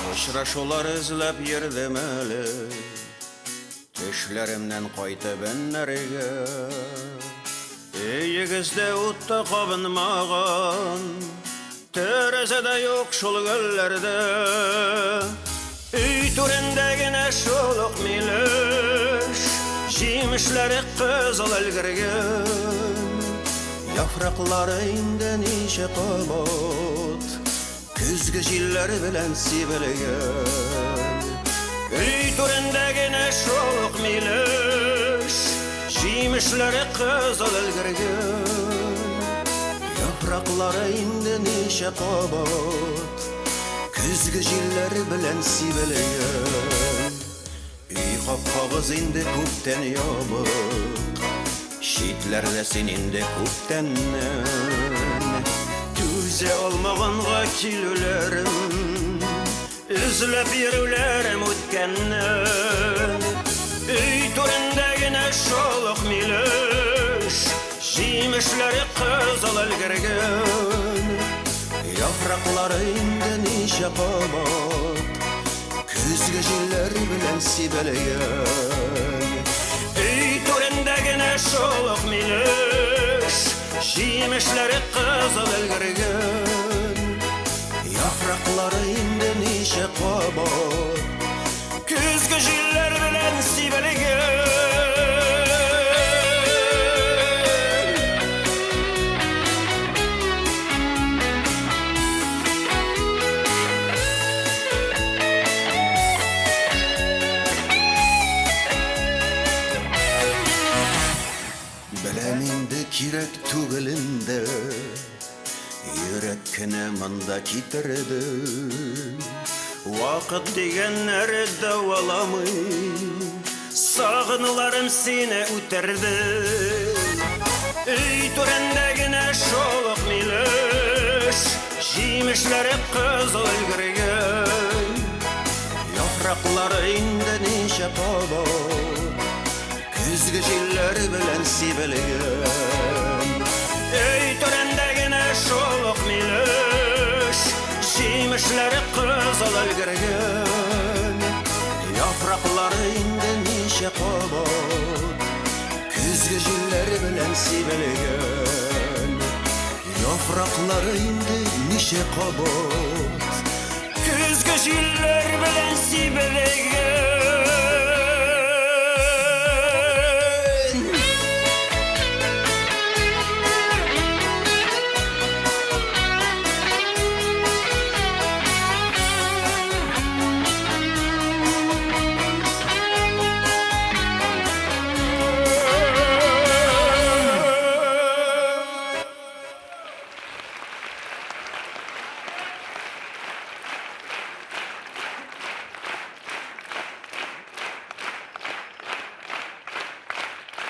Очрашулар эзләп йөрдем әле, төшләремнән кайтып әннәргә. Өегездә утта кабынмаган, тәрәзәдә юк шул гөлләрдә. Өй түрендә генә шул ук милеш, җимешләре кызыл өлгергән. Яфраклары инде ничә кабат, күзге җилләр белән сибелгән. Өй түрендә генә шул ук милеш, җимешләре кызыл өлгергән. Яфраклары инде ничә кабат, күзге җилләр белән сибелгән. Өй капкабыз инде күптән ябык, читләрдә син инде күптәннән. Түзә алмаганга килүләрем, эзләп йөрүләрем үткәннән. Өй түрендә генә шул ук милеш, җимешләре кызыл өлгергән. Яфраклары инде ничә кабат, күзге җилләр белән сибелгән. Өй түрендә генә шул ук милеш, җимешләре кызыл өлгергән. Яфраклары инде ничә кабат, күзге җилләр белән сибелгән. Беләм инде кирәк түгел инде, йөрәк кенә монда китерде. Вакыт дигәннәр дәваламый, сагынуларым сине үтерде. Өй түрендә генә шул ук милеш, җимешләре кызыл өлгергән. Яфраклары инде ничә кабат, күзге җилләр белән сибелгән. Өй түрендә генә шул ук милеш, җимешләре кызыл өлгергән. Яфраклары инде ничә кабат, күзге җилләр белән сибелгән. Яфраклары инде ничә кабат, күзге җилләр белән сибелгән.